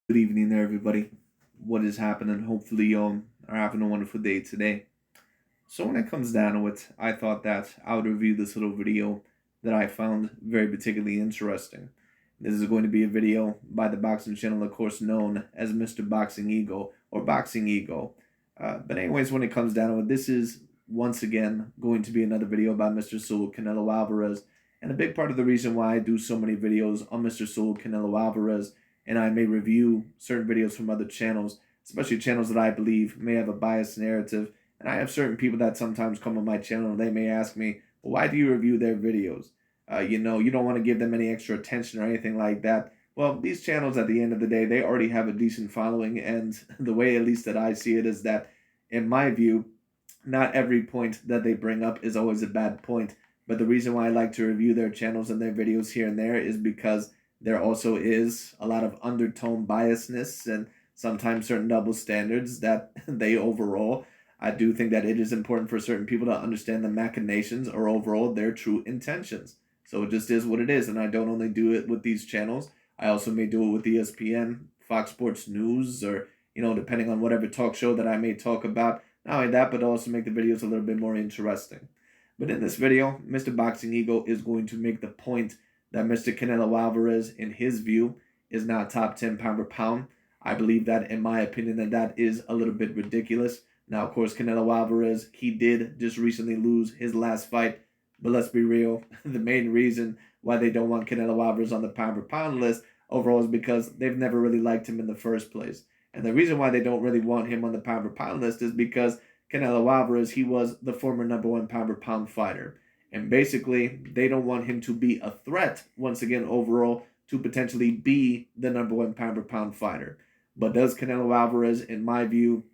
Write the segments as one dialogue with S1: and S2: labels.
S1: Good evening there, everybody. What is happening? Hopefully, you are having a wonderful day today. So, when it comes down to it, I thought that I would review this little video that I found very particularly interesting. This is going to be a video by the boxing channel, of course, known as Mr. Boxing Ego or Boxing Ego. Anyways, when it comes down to it, this is once again going to be another video about Mr. Saul Canelo Alvarez. And a big part of the reason why I do so many videos on Mr. Saul Canelo Alvarez, and I may review certain videos from other channels, especially channels that I believe may have a biased narrative. And I have certain people that sometimes come on my channel and they may ask me, well, why do you review their videos? You don't want to give them any extra attention or anything like that. Well, these channels, at the end of the day, they already have a decent following. And the way, at least that I see it, is that, in my view, not every point that they bring up is always a bad point. But the reason why I like to review their channels and their videos here and there is because there also is a lot of undertone biasness and sometimes certain double standards that they overall. I do think that it is important for certain people to understand the machinations or overall their true intentions. So it just is what it is. And I don't only do it with these channels, I also may do it with ESPN, Fox Sports News, or, depending on whatever talk show that I may talk about. Not only that, but also make the videos a little bit more interesting. But in this video, Mr. Boxing Ego is going to make the point that Mr. Canelo Alvarez, in his view, is not top 10 pound per pound. I believe that, in my opinion, that is a little bit ridiculous. Now, of course, Canelo Alvarez, he did just recently lose his last fight. But let's be real, the main reason why they don't want Canelo Alvarez on the pound per pound list overall is because they've never really liked him in the first place. And the reason why they don't really want him on the pound per pound list is because Canelo Alvarez, he was the former number one pound per pound fighter. And basically, they don't want him to be a threat, once again, overall, to potentially be the number one pound per pound fighter. But does Canelo Alvarez, in my view,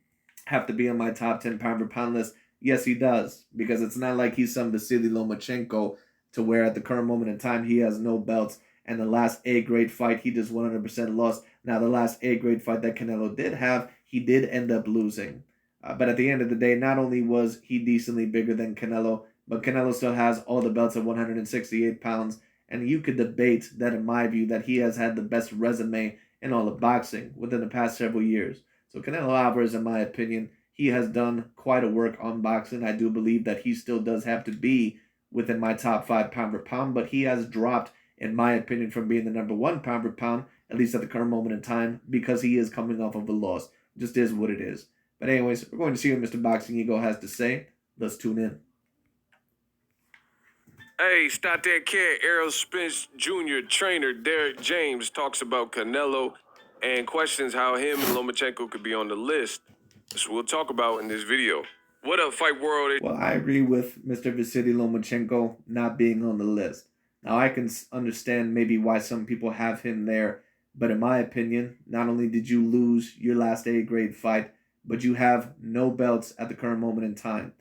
S1: have to be on my top 10 pound per pound list? Yes, he does. Because it's not like he's some Vasily Lomachenko to where at the current moment in time he has no belts. And the last A-grade fight, he just 100% lost. Now, the last A-grade fight that Canelo did have, he did end up losing. But at the end of the day, not only was he decently bigger than Canelo, but Canelo still has all the belts at 168 pounds. And you could debate that, in my view, that he has had the best resume in all of boxing within the past several years. So Canelo Alvarez, in my opinion, he has done quite a work on boxing. I do believe that he still does have to be within my top 5 pound per pound, but he has dropped, in my opinion, from being the number one pound per pound, at least at the current moment in time, because he is coming off of a loss. It just is what it is. But anyways, we're going to see what Mr. Boxing Ego has to say. Let's tune in.
S2: Hey, stop that cat. Errol Spence Jr. trainer Derek James talks about Canelo and questions how him and Lomachenko could be on the list. So we'll talk about in this video. What up, Fight World?
S1: Well, I agree with Mr. Vasily Lomachenko not being on the list. Now, I can understand maybe why some people have him there, but in my opinion, not only did you lose your last A-grade fight, but you have no belts at the current moment in time.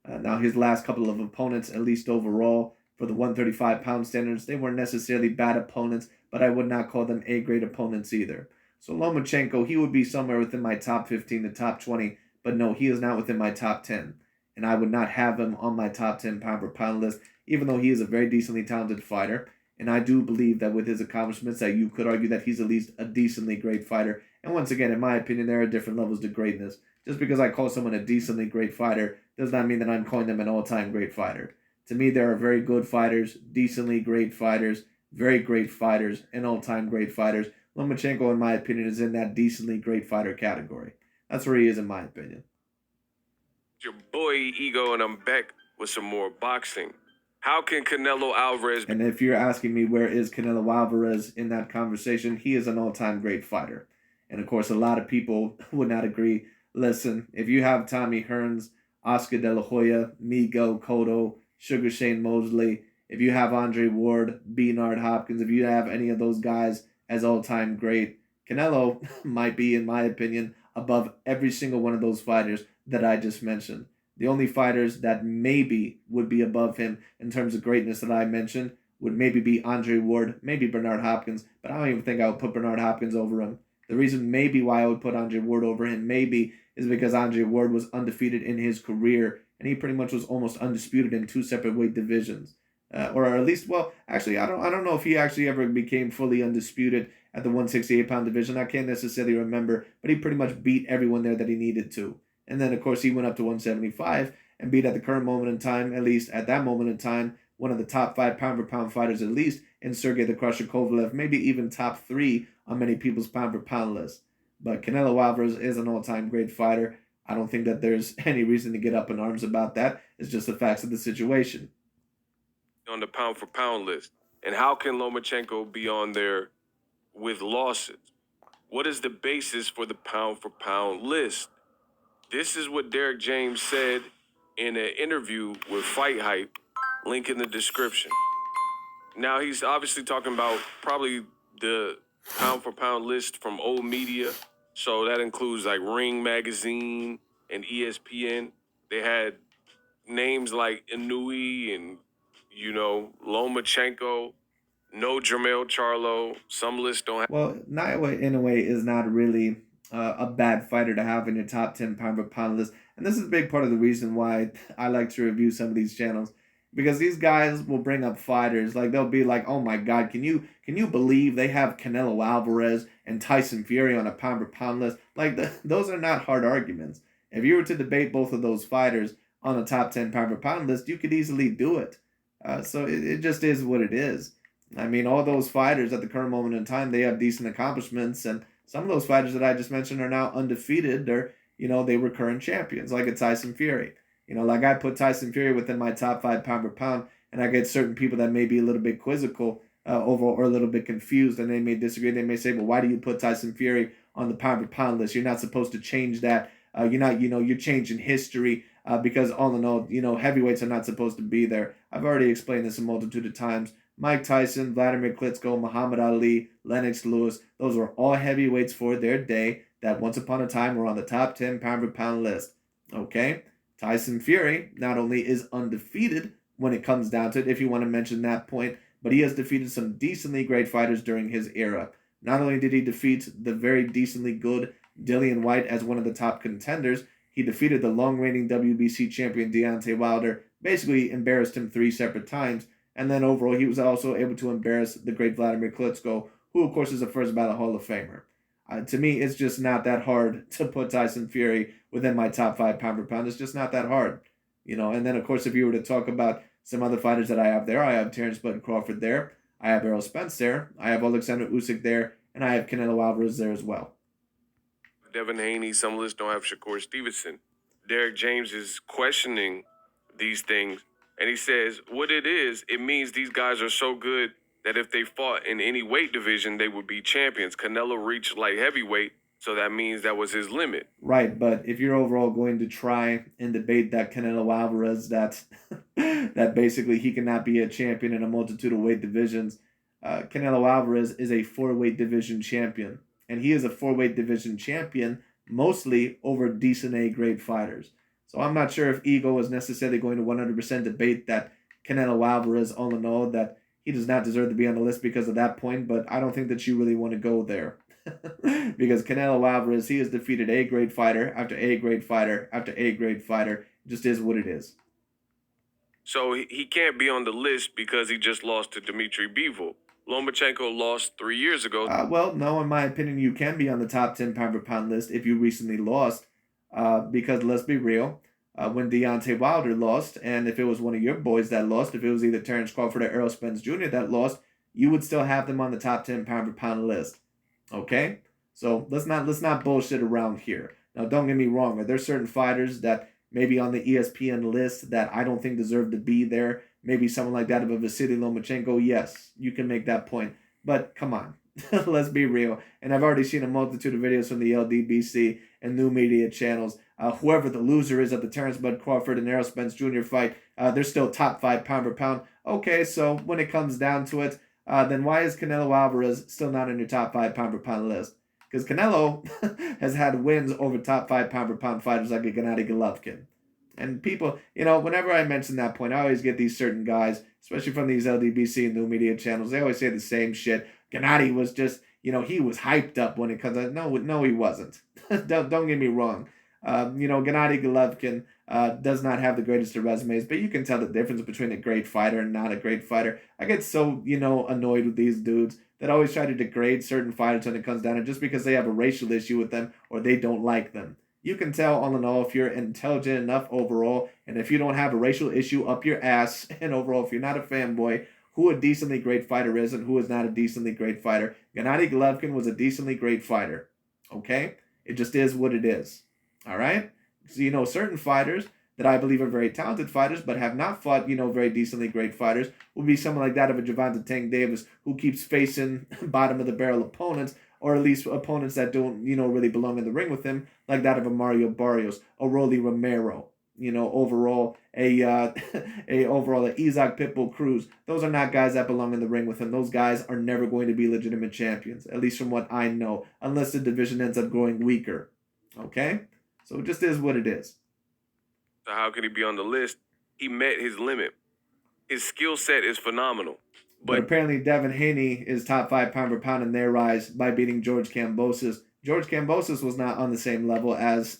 S1: Now, his last couple of opponents, at least overall, for the 135-pound standards, they weren't necessarily bad opponents, but I would not call them A-grade opponents either. So Lomachenko, he would be somewhere within my top 15 to top 20, but no, he is not within my top 10. And I would not have him on my top 10 pound per pound list, even though he is a very decently talented fighter. And I do believe that with his accomplishments that you could argue that he's at least a decently great fighter. And once again, in my opinion, there are different levels to greatness. Just because I call someone a decently great fighter does not mean that I'm calling them an all-time great fighter. To me, there are very good fighters, decently great fighters, very great fighters, and all-time great fighters. Lomachenko, in my opinion, is in that decently great fighter category. That's where he is, in my opinion.
S2: Your boy Ego, and I'm back with some more boxing. How can Canelo Alvarez...
S1: And if you're asking me where is Canelo Alvarez in that conversation, he is an all-time great fighter. And of course, a lot of people would not agree. Listen, if you have Tommy Hearns, Oscar De La Hoya, Miguel Cotto, Sugar Shane Mosley, if you have Andre Ward, Bernard Hopkins, if you have any of those guys as all-time great, Canelo might be, in my opinion, above every single one of those fighters that I just mentioned. The only fighters that maybe would be above him in terms of greatness that I mentioned would maybe be Andre Ward, maybe Bernard Hopkins, but I don't even think I would put Bernard Hopkins over him. The reason maybe why I would put Andre Ward over him maybe is because Andre Ward was undefeated in his career, and he pretty much was almost undisputed in two separate weight divisions. or at least, well, actually, I don't know if he actually ever became fully undisputed at the 168-pound division. I can't necessarily remember, but he pretty much beat everyone there that he needed to. And then, of course, he went up to 175 and beat at the current moment in time, at least at that moment in time, one of the top 5 pound-for-pound fighters at least in Sergey the Crusher Kovalev, maybe even top 3 on many people's pound-for-pound list. But Canelo Alvarez is an all-time great fighter. I don't think that there's any reason to get up in arms about that. It's just the facts of the situation.
S2: On the pound for pound list. And how can Lomachenko be on there with losses? What is the basis for the pound for pound list? This is what Derek James said in an interview with Fight Hype, link in the description. Now, he's obviously talking about probably the pound for pound list from old media. So that includes like Ring Magazine and ESPN. They had names like Inouye and, Lomachenko, no Jermell Charlo. Some lists don't have.
S1: Well, Naoya Inoue is not really a bad fighter to have in your top 10 pound-for-pound list. And this is a big part of the reason why I like to review some of these channels. Because these guys will bring up fighters, like they'll be like, oh my God, can you believe they have Canelo Alvarez and Tyson Fury on a pound-for-pound list? Like, those are not hard arguments. If you were to debate both of those fighters on a top 10 pound-for-pound list, you could easily do it. So it just is what it is. I mean, all those fighters at the current moment in time, they have decent accomplishments, and some of those fighters that I just mentioned are now undefeated. They were current champions, like a Tyson Fury. Like I put Tyson Fury within my top 5 pound per pound, and I get certain people that may be a little bit quizzical over or a little bit confused, and they may disagree. They may say, well, why do you put Tyson Fury on the pound per pound list? You're not supposed to change that. You're changing history because all in all, heavyweights are not supposed to be there. I've already explained this a multitude of times. Mike Tyson, Vladimir Klitschko, Muhammad Ali, Lennox Lewis, those were all heavyweights for their day that once upon a time were on the top 10 pound per pound list. Okay? Tyson Fury not only is undefeated when it comes down to it, if you want to mention that point, but he has defeated some decently great fighters during his era. Not only did he defeat the very decently good Dillian White as one of the top contenders, he defeated the long-reigning WBC champion Deontay Wilder, basically embarrassed him 3 separate times, and then overall he was also able to embarrass the great Vladimir Klitschko, who of course is a first ballot Hall of Famer. To me, it's just not that hard to put Tyson Fury within my top 5 pound per pound. It's just not that hard. And then of course if you were to talk about some other fighters that I have there, I have Terrence Bud Crawford there, I have Errol Spence there, I have Alexander Usyk there, and I have Canelo Alvarez there as well.
S2: Devin Haney, some lists don't have Shakur Stevenson. Derek James is questioning these things, and he says what it means these guys are so good that if they fought in any weight division, they would be champions. Canelo reached light heavyweight, so that means that was his limit.
S1: Right, but if you're overall going to try and debate that Canelo Alvarez, that basically he cannot be a champion in a multitude of weight divisions, Canelo Alvarez is a 4-weight division champion. And he is a 4-weight division champion, mostly over decent A-grade fighters. So I'm not sure if ego is necessarily going to 100% debate that Canelo Alvarez, all in all, that he does not deserve to be on the list because of that point, but I don't think that you really want to go there. Because Canelo Alvarez, he has defeated A-grade fighter after A-grade fighter after A-grade fighter. It just is what it is.
S2: So he can't be on the list because he just lost to Dmitry Bivol. Lomachenko lost 3 years ago.
S1: Well, no, in my opinion, you can be on the top 10 pound per pound list if you recently lost. Because let's be real, when Deontay Wilder lost, and if it was one of your boys that lost, if it was either Terrence Crawford or Errol Spence Jr. that lost, you would still have them on the top 10 pound per pound list. Okay? So let's not bullshit around here. Now, don't get me wrong. Are there certain fighters that maybe on the ESPN list that I don't think deserve to be there? Maybe someone like that of a Vasily Lomachenko, yes, you can make that point. But come on, let's be real. And I've already seen a multitude of videos from the LDBC and new media channels. Whoever the loser is at the Terrence Bud Crawford and Errol Spence Jr. fight, they're still top 5 pound per pound. Okay, so when it comes down to it, then why is Canelo Alvarez still not in your top 5 pound per pound list? Because Canelo has had wins over top 5 pound per pound fighters like a Gennady Golovkin. And people, whenever I mention that point, I always get these certain guys, especially from these LDBC and new media channels, they always say the same shit. Gennady was just, he was hyped up when it comes to, no, he wasn't. don't get me wrong. Gennady Golovkin, does not have the greatest of resumes, but you can tell the difference between a great fighter and not a great fighter. I get so, annoyed with these dudes that always try to degrade certain fighters when it comes down to just because they have a racial issue with them or they don't like them. You can tell all in all if you're intelligent enough overall, and if you don't have a racial issue up your ass, and overall if you're not a fanboy, who a decently great fighter is and who is not a decently great fighter. Gennady Golovkin was a decently great fighter. Okay? It just is what it is. All right? So, certain fighters that I believe are very talented fighters but have not fought, very decently great fighters will be someone like that of a Gervonta Tank Davis who keeps facing bottom of the barrel opponents, or at least opponents that don't, really belong in the ring with him, like that of a Mario Barrios, a Rolly Romero, overall a Isaac Pitbull Cruz. Those are not guys that belong in the ring with him. Those guys are never going to be legitimate champions, at least from what I know, unless the division ends up growing weaker. Okay? So it just is what it is.
S2: So how could he be on the list? He met his limit. His skill set is phenomenal.
S1: But apparently Devin Haney is top 5 pound for pound in their rise by beating George Kambosos. George Kambosos was not on the same level as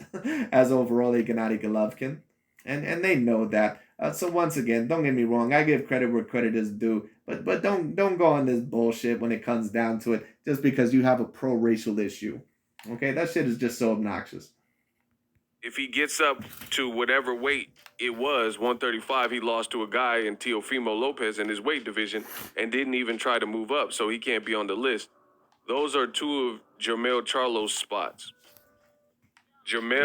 S1: overall a Gennady Golovkin. And they know that. So once again, don't get me wrong, I give credit where credit is due, but don't go on this bullshit when it comes down to it just because you have a pro-racial issue. Okay, that shit is just so obnoxious.
S2: If he gets up to whatever weight it was, 135, he lost to a guy in Teofimo Lopez in his weight division and didn't even try to move up, so he can't be on the list. Those are two of Jermell Charlo's spots.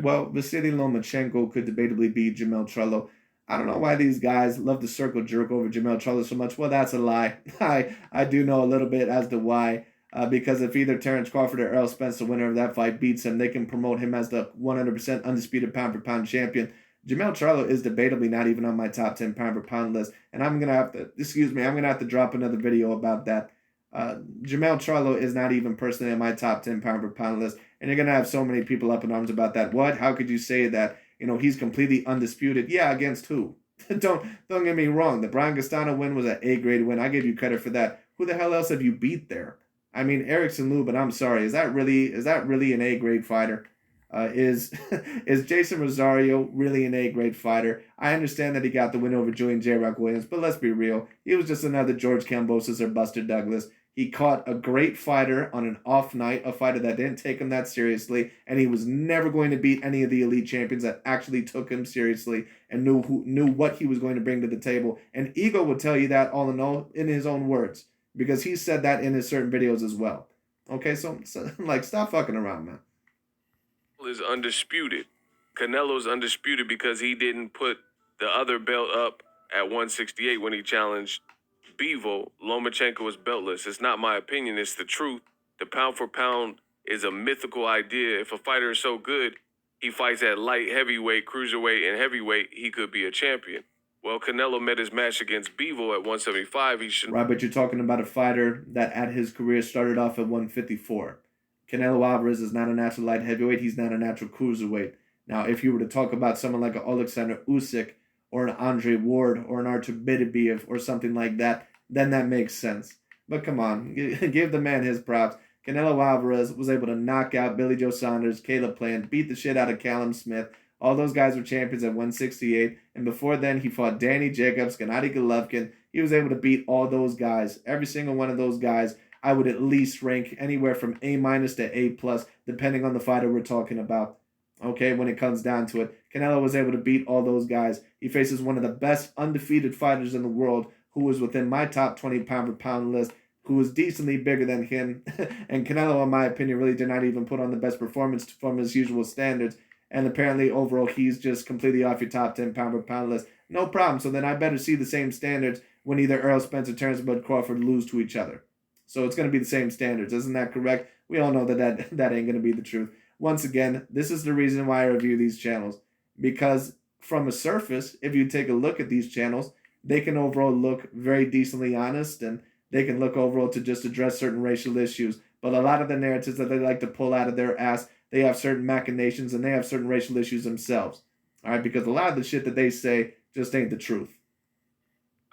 S1: Well, Vasily Lomachenko could debatably beat Jermell Charlo. I don't know why these guys love to circle jerk over Jermell Charlo so much. Well, that's a lie. I do know a little bit as to why. Because if either Terrence Crawford or Errol Spence, the winner of that fight, beats him, they can promote him as the 100% undisputed pound-for-pound champion. Jermell Charlo is debatably not even on my top 10 pound-for-pound list, and I'm going to have to drop another video about that. Jermell Charlo is not even personally on my top 10 pound-for-pound list, and you're going to have so many people up in arms about that. What? How could you say that? He's completely undisputed. Yeah, against who? Don't get me wrong. The Brian Castano win was an A-grade win. I give you credit for that. Who the hell else have you beat there? I mean, Erickson Lou, but I'm sorry. Is that really an A-grade fighter? Is Jason Rosario really an A-grade fighter? I understand that he got the win over Julian J. Rock Williams, but let's be real. He was just another George Kambosos or Buster Douglas. He caught a great fighter on an off night, a fighter that didn't take him that seriously, and he was never going to beat any of the elite champions that actually took him seriously and knew what he was going to bring to the table. And Ego would tell you that all in all in his own words, because he said that in his certain videos as well. Okay, so stop fucking around, man.
S2: Is undisputed. Canelo's undisputed because he didn't put the other belt up at 168 when he challenged Bivol. Lomachenko was beltless. It's not my opinion, it's the truth. The pound for pound is a mythical idea. If a fighter is so good, he fights at light heavyweight, cruiserweight, and heavyweight, he could be a champion. Well, Canelo met his match against Bivol at 175. He should.
S1: Right, but you're talking about a fighter that at his career started off at 154. Canelo Alvarez is not a natural light heavyweight. He's not a natural cruiserweight. Now, if you were to talk about someone like an Alexander Usyk or an Andre Ward or an Artur Beterbiev or something like that, then that makes sense. But come on, give the man his props. Canelo Alvarez was able to knock out Billy Joe Saunders, Caleb Plant, beat the shit out of Callum Smith. All those guys were champions at 168. And before then, he fought Danny Jacobs, Gennady Golovkin. He was able to beat all those guys. Every single one of those guys, I would at least rank anywhere from A- to A+, depending on the fighter we're talking about. Okay, when it comes down to it. Canelo was able to beat all those guys. He faces one of the best undefeated fighters in the world, who was within my top 20 pound-for-pound list, who was decently bigger than him. And Canelo, in my opinion, really did not even put on the best performance from his usual standards. And apparently, overall, he's just completely off your top 10 pound-for-pound list. No problem. So then I better see the same standards when either Errol Spence or Terrence Bud Crawford lose to each other. So it's going to be the same standards. Isn't that correct? We all know that ain't going to be the truth. Once again, this is the reason why I review these channels. Because from a surface, if you take a look at these channels, they can overall look very decently honest, and they can look overall to just address certain racial issues. But a lot of the narratives that they like to pull out of their ass, they have certain machinations and they have certain racial issues themselves. All right, because a lot of the shit that they say just ain't the truth.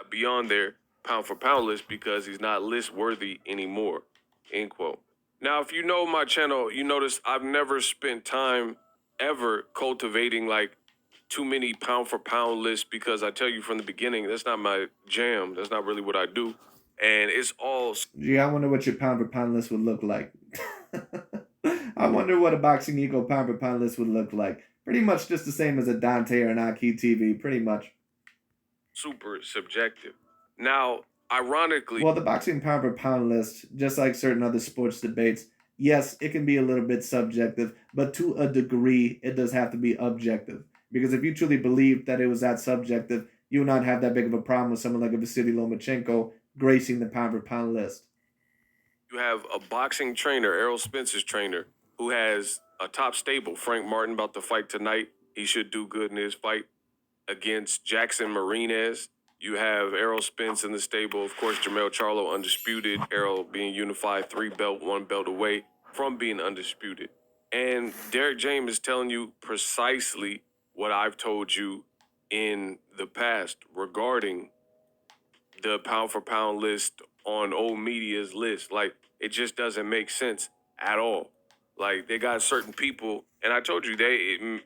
S2: Beyond their pound for pound list because he's not list worthy anymore. End quote. Now, if you know my channel, you notice I've never spent time ever cultivating like too many pound for pound lists because I tell you from the beginning, that's not my jam. That's not really what I do. And it's all
S1: Gee, I wonder what your pound for pound list would look like. I wonder what a Boxing Ego pound for pound list would look like. Pretty much just the same as a Dante or an Aki TV, pretty much.
S2: super subjective. Now, ironically,
S1: Well, the boxing pound for pound list, just like certain other sports debates, yes, it can be a little bit subjective, but to a degree, it does have to be objective. Because if you truly believed that it was that subjective, you would not have that big of a problem with someone like a Vasily Lomachenko gracing the pound for pound list.
S2: you have a boxing trainer, Errol Spence's trainer, who has a top stable. Frank Martin about to fight tonight. He should do good in his fight against Jackson Marinez. You have Errol Spence in the stable. Of course, Jermell Charlo undisputed. Errol being unified, 3-belt, 1 belt away from being undisputed. And Derek James is telling you precisely what I've told you in the past regarding the pound for pound list on old media's list. Like, it just doesn't make sense at all. Like, they got certain people, and I told you, you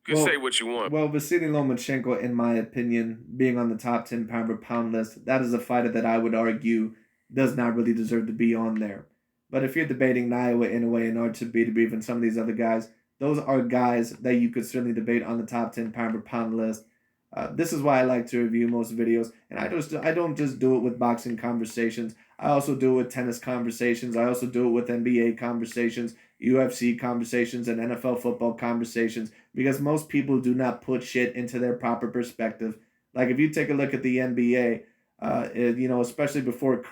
S2: can say what you want.
S1: Well, Vasily Lomachenko, in my opinion, being on the top 10 pound for pound list, that is a fighter that I would argue does not really deserve to be on there. But if you're debating Naoya Inoue and Artur Beterbiev and some of these other guys, those are guys that you could certainly debate on the top 10 pound for pound list. This is why I like to review most videos, and I don't just do it with boxing conversations. I also do it with tennis conversations. I also do it with NBA conversations, UFC conversations, and NFL football conversations, because most people do not put shit into their proper perspective. Like if you take a look at the NBA, especially before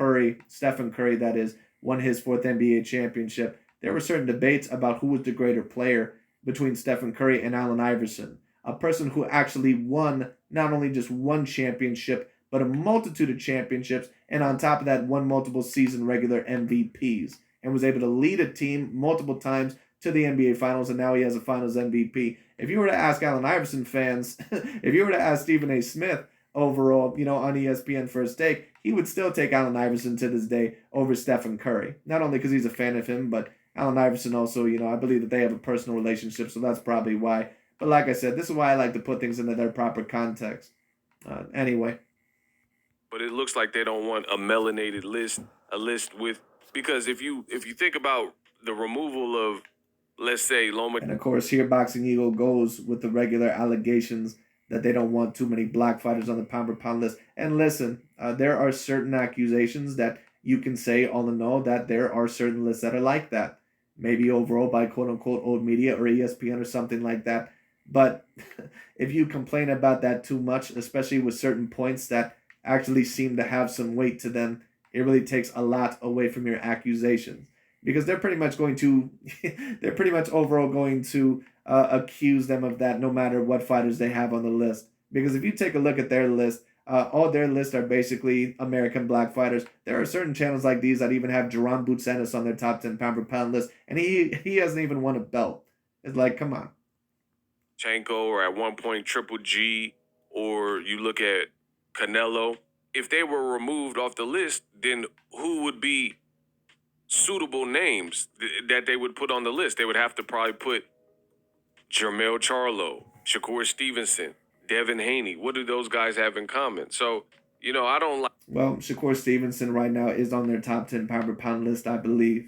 S1: Stephen Curry, that is, won his 4th NBA championship, there were certain debates about who was the greater player between Stephen Curry and Allen Iverson, a person who actually won not only just one championship, but a multitude of championships, and on top of that, won multiple season regular MVPs, and was able to lead a team multiple times to the NBA Finals, and now he has a Finals MVP. If you were to ask Allen Iverson fans, if you were to ask Stephen A. Smith overall, on ESPN First Take, he would still take Allen Iverson to this day over Stephen Curry. Not only because he's a fan of him, but Allen Iverson also, I believe that they have a personal relationship, so that's probably why. But like I said, this is why I like to put things into their proper context. Anyway.
S2: But it looks like they don't want a melanated list, a list with, because if you think about the removal of, let's say, Loma.
S1: And of course, here Boxing Eagle goes with the regular allegations that they don't want too many black fighters on the pound for pound list. And listen, there are certain accusations that you can say all in all that there are certain lists that are like that. Maybe overall by quote unquote old media or ESPN or something like that. But if you complain about that too much, especially with certain points that actually seem to have some weight to them, it really takes a lot away from your accusations. Because they're pretty much overall going to accuse them of that no matter what fighters they have on the list. Because if you take a look at their list, all their lists are basically American black fighters. There are certain channels like these that even have Jerron Boutsenis on their top 10 pound for pound list, and he hasn't even won a belt. It's like, come on.
S2: Lomachenko, or at one point Triple G, or you look at Canelo. If they were removed off the list, then who would be suitable names that they would put on the list? They would have to probably put Jermell Charlo, Shakur Stevenson, Devin Haney. What do those guys have in common? So, I don't like.
S1: Well, Shakur Stevenson right now is on their top 10 pound per pound list, I believe.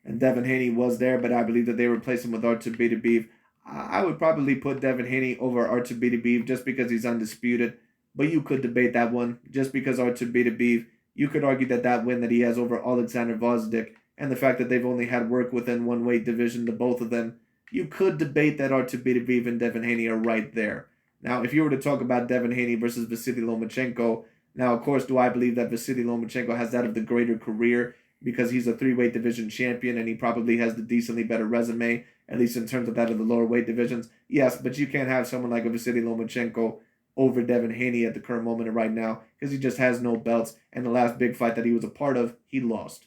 S1: And Devin Haney was there, but I believe that they replaced him with Artur Beterbiev. I would probably put Devin Haney over Artur Beterbiev just because he's undisputed. But you could debate that one just because Artur Beterbiev, you could argue that win that he has over Alexander Gvozdyk and the fact that they've only had work within one weight division, the both of them, you could debate that Artur Beterbiev and Devin Haney are right there. Now, if you were to talk about Devin Haney versus Vasily Lomachenko, now, of course, do I believe that Vasily Lomachenko has that of the greater career because he's a 3-weight division champion and he probably has the decently better resume, at least in terms of that of the lower weight divisions? Yes, but you can't have someone like a Vasily Lomachenko over Devin Haney at the current moment right now because he just has no belts, and the last big fight that he was a part of, he lost.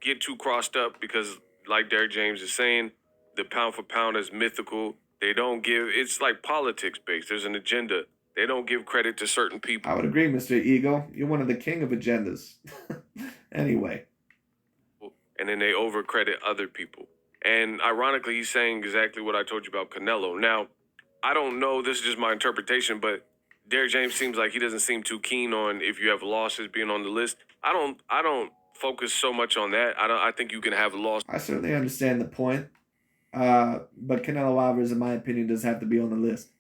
S2: Get too crossed up because, like Derek James is saying, the pound for pound is mythical. They don't give, it's like politics based. There's an agenda. They don't give credit to certain people.
S1: I would agree, Mr. Ego. You're one of the king of agendas. Anyway.
S2: And then they overcredit other people. And ironically, he's saying exactly what I told you about Canelo. Now, I don't know. This is just my interpretation, but Derrick James seems like he doesn't seem too keen on if you have losses being on the list. I don't focus so much on that. I think you can have losses
S1: I certainly understand the point, but Canelo Alvarez, in my opinion, does have to be on the list.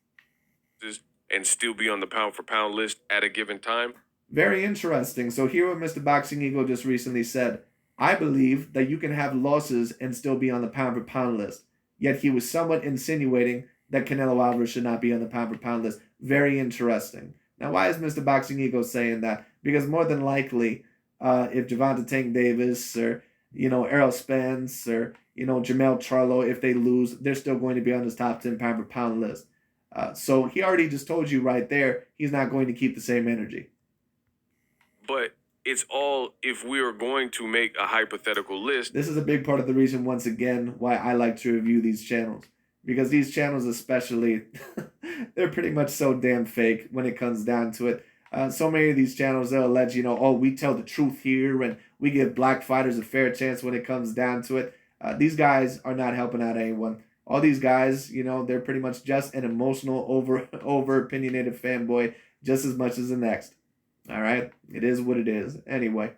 S2: and still be on the pound for pound list at a given time.
S1: Very interesting. So here what Mr. Boxing Eagle just recently said. I believe that you can have losses and still be on the pound for pound list. Yet he was somewhat insinuating that Canelo Alvarez should not be on the pound for pound list. Very interesting. Now, why is Mr. Boxing Eagle saying that? Because more than likely, if Gervonta Tank Davis or Errol Spence or Jamel Charlo, if they lose, they're still going to be on his top 10 pound for pound list. So he already just told you right there he's not going to keep the same energy.
S2: But it's all if we are going to make a hypothetical list.
S1: This is a big part of the reason, once again, why I like to review these channels. Because these channels especially, they're pretty much so damn fake when it comes down to it. So many of these channels, they'll allege, oh, we tell the truth here and we give black fighters a fair chance when it comes down to it. These guys are not helping out anyone. All these guys, they're pretty much just an emotional, over opinionated fanboy just as much as the next. All right? It is what it is. Anyway.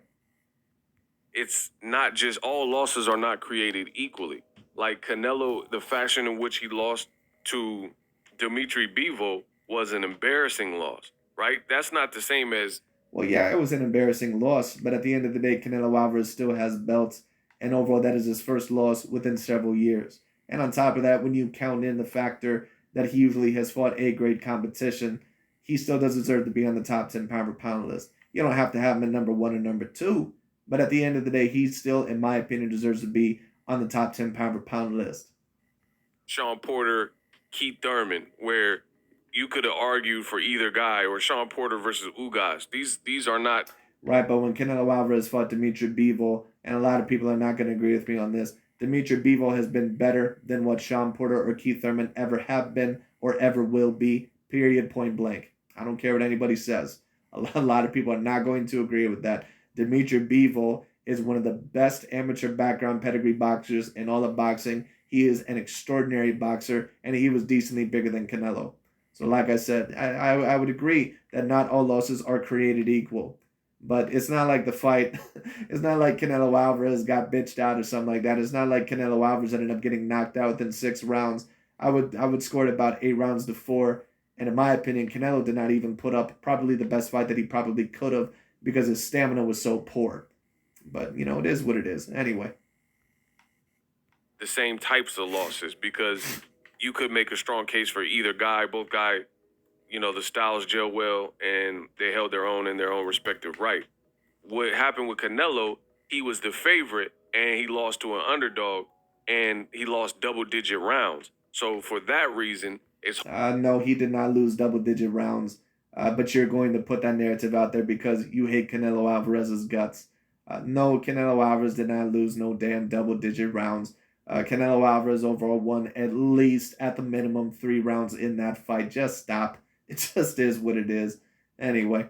S2: It's not just all losses are not created equally. Like Canelo, the fashion in which he lost to Dimitri Bivol was an embarrassing loss, right? That's not the same as...
S1: Well, yeah, it was an embarrassing loss, but at the end of the day, Canelo Alvarez still has belts, and overall that is his first loss within several years. And on top of that, when you count in the factor that he usually has fought A-grade competition, he still does deserve to be on the top 10 pound for pound list. You don't have to have him at number 1 or number 2, but at the end of the day, he still, in my opinion, deserves to be on the top 10 pound for pound list.
S2: Sean Porter, Keith Thurman, where you could have argued for either guy, or Sean Porter versus Ugas. These are not...
S1: Right, but when Canelo Alvarez fought Dimitri Bivol, and a lot of people are not going to agree with me on this, Dimitri Bivol has been better than what Sean Porter or Keith Thurman ever have been or ever will be, period, point blank. I don't care what anybody says. A lot of people are not going to agree with that. Dimitri Bivol is one of the best amateur background pedigree boxers in all of boxing. He is an extraordinary boxer, and he was decently bigger than Canelo. So like I said, I would agree that not all losses are created equal. But it's not like the fight, it's not like Canelo Alvarez got bitched out or something like that. It's not like Canelo Alvarez ended up getting knocked out within 6 rounds. I would score it about 8 rounds to 4. And in my opinion, Canelo did not even put up probably the best fight that he probably could have because his stamina was so poor. But, it is what it is. Anyway.
S2: The same types of losses, because you could make a strong case for either guy. Both guy, the styles gel well and they held their own in their own respective right. What happened with Canelo, he was the favorite and he lost to an underdog and he lost double-digit rounds. So for that reason, it's...
S1: No, he did not lose double-digit rounds. But you're going to put that narrative out there because you hate Canelo Alvarez's guts. No, Canelo Alvarez did not lose no damn double-digit rounds. Canelo Alvarez overall won at least, at the minimum, 3 rounds in that fight. Just stop. It just is what it is. Anyway.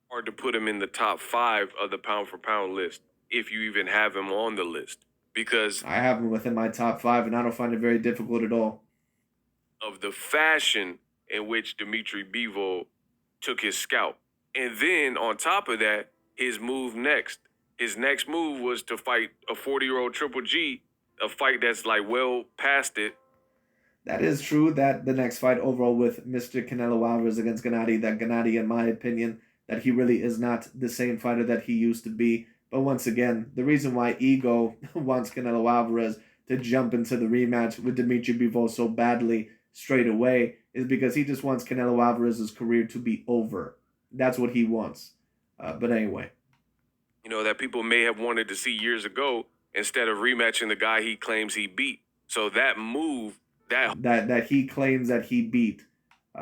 S2: Hard to put him in the top 5 of the pound-for-pound list, if you even have him on the list. Because...
S1: I have him within my top 5, and I don't find it very difficult at all.
S2: Of the fashion in which Dimitri Bivol took his scalp. And then, on top of that, his move next. His next move was to fight a 40-year-old Triple G, a fight that's well past it.
S1: That is true, that the next fight overall with Mr. Canelo Alvarez against Gennady, that Gennady, in my opinion, that he really is not the same fighter that he used to be. But once again, the reason why Ego wants Canelo Alvarez to jump into the rematch with Dimitri Bivol so badly straight away is because he just wants Canelo Alvarez's career to be over. That's what he wants. But anyway.
S2: That people may have wanted to see years ago instead of rematching the guy he claims he beat. So that move...
S1: That he claims that he beat.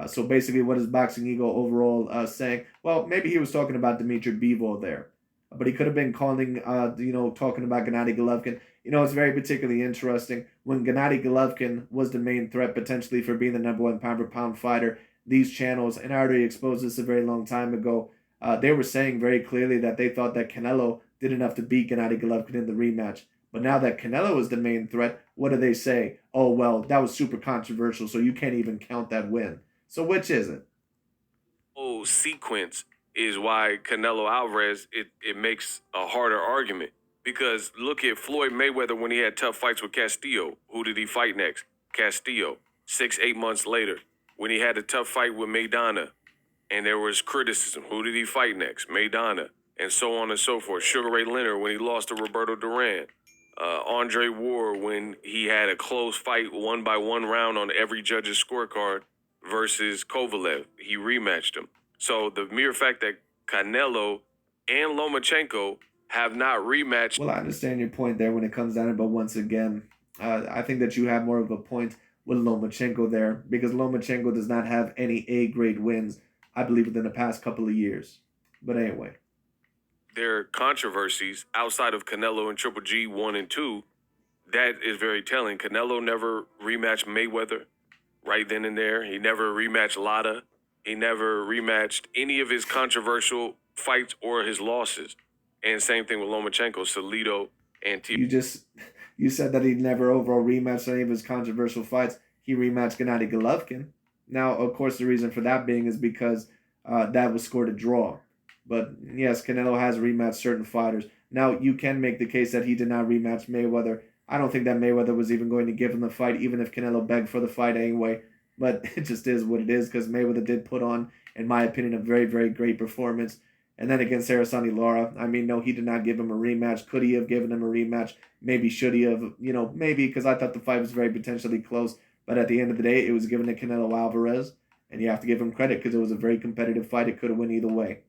S1: So basically what is Boxing Ego overall saying? Well, maybe he was talking about Dimitri Bivol there. But he could have been calling, talking about Gennady Golovkin. It's very particularly interesting. When Gennady Golovkin was the main threat potentially for being the number 1 pound-for-pound fighter, these channels, and I already exposed this a very long time ago, they were saying very clearly that they thought that Canelo did enough to beat Gennady Golovkin in the rematch. But now that Canelo is the main threat, what do they say? Oh, well, that was super controversial, so you can't even count that win. So which is it?
S2: Whole sequence is why Canelo Alvarez, it makes a harder argument. Because look at Floyd Mayweather when he had tough fights with Castillo. Who did he fight next? Castillo. 6-8 months later, when he had a tough fight with Maidana, and there was criticism, who did he fight next? Maidana, and so on and so forth. Sugar Ray Leonard when he lost to Roberto Duran. Andre Ward when he had a close fight, 1-by-1 round on every judge's scorecard versus Kovalev. He rematched him. So the mere fact that Canelo and Lomachenko have not rematched.
S1: Well, I understand your point there when it comes down to it, but once again, I think that you have more of a point with Lomachenko there because Lomachenko does not have any A-grade wins, I believe, within the past couple of years. But anyway.
S2: There are controversies outside of Canelo and Triple G 1 and 2. That is very telling. Canelo never rematched Mayweather right then and there. He never rematched Lada. He never rematched any of his controversial fights or his losses. And same thing with Lomachenko, Salido, and T.
S1: You said that he never overall rematched any of his controversial fights. He rematched Gennady Golovkin. Now, of course, the reason for that being is because that was scored a draw. But yes, Canelo has rematched certain fighters. Now, you can make the case that he did not rematch Mayweather. I don't think that Mayweather was even going to give him the fight, even if Canelo begged for the fight anyway. But it just is what it is because Mayweather did put on, in my opinion, a very, very great performance. And then against Sarasani Lara, I mean, no, he did not give him a rematch. Could he have given him a rematch? Maybe should he have? Maybe because I thought the fight was very potentially close. But at the end of the day, it was given to Canelo Alvarez. And you have to give him credit because it was a very competitive fight. It could have went either way.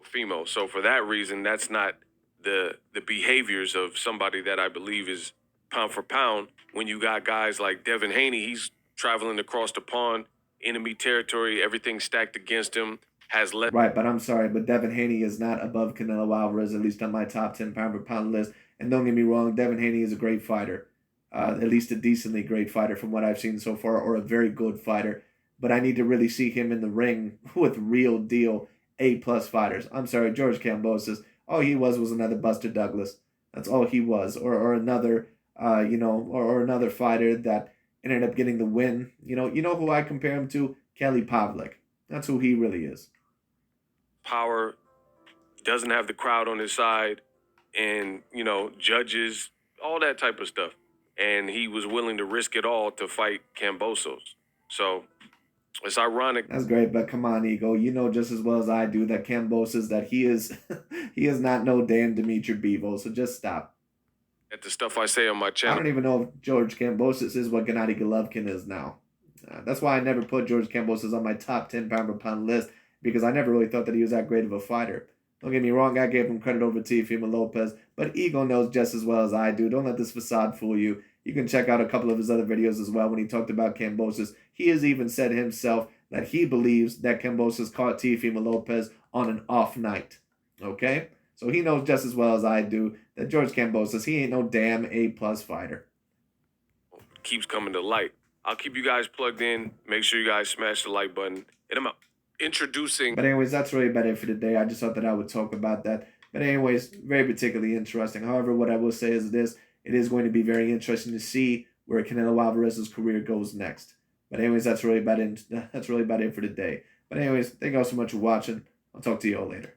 S2: Fimo. So for that reason, that's not the behaviors of somebody that I believe is pound for pound. When you got guys like Devin Haney, he's traveling across the pond, enemy territory, everything stacked against him.
S1: Right, but I'm sorry, but Devin Haney is not above Canelo Alvarez, at least on my top 10 pound-for-pound list. And don't get me wrong, Devin Haney is a great fighter, at least a decently great fighter from what I've seen so far, or a very good fighter. But I need to really see him in the ring with real deal A-plus fighters. I'm sorry, George Kambosos, all he was another Buster Douglas. That's all he was, or another, or another fighter that ended up getting the win. You know who I compare him to? Kelly Pavlik. That's who he really is.
S2: Power, doesn't have the crowd on his side, and judges, all that type of stuff. And he was willing to risk it all to fight Kambosos. So it's ironic.
S1: That's great, but come on, Ego. You know just as well as I do that Kambosos, that he is he is not no damn Dimitri Bivol. So just stop.
S2: At the stuff I say on my channel.
S1: I don't even know if George Kambosos is what Gennady Golovkin is now. That's why I never put George Kambosos on my top 10 pound-for-pound list, because I never really thought that he was that great of a fighter. Don't get me wrong, I gave him credit over Teofimo Lopez, but Ego knows just as well as I do. Don't let this facade fool you. You can check out a couple of his other videos as well when he talked about Kambosos. He has even said himself that he believes that Kambosos caught Teofimo Lopez on an off night. Okay? So he knows just as well as I do that George Kambosos, he ain't no damn A-plus fighter.
S2: Keeps coming to light. I'll keep you guys plugged in. Make sure you guys smash the like button. And I'm introducing.
S1: But anyways, that's really about it for today. I just thought that I would talk about that. But anyways, very particularly interesting. However, what I will say is this. It is going to be very interesting to see where Canelo Alvarez's career goes next. But anyways, that's really about it for today. But anyways, thank you all so much for watching. I'll talk to you all later.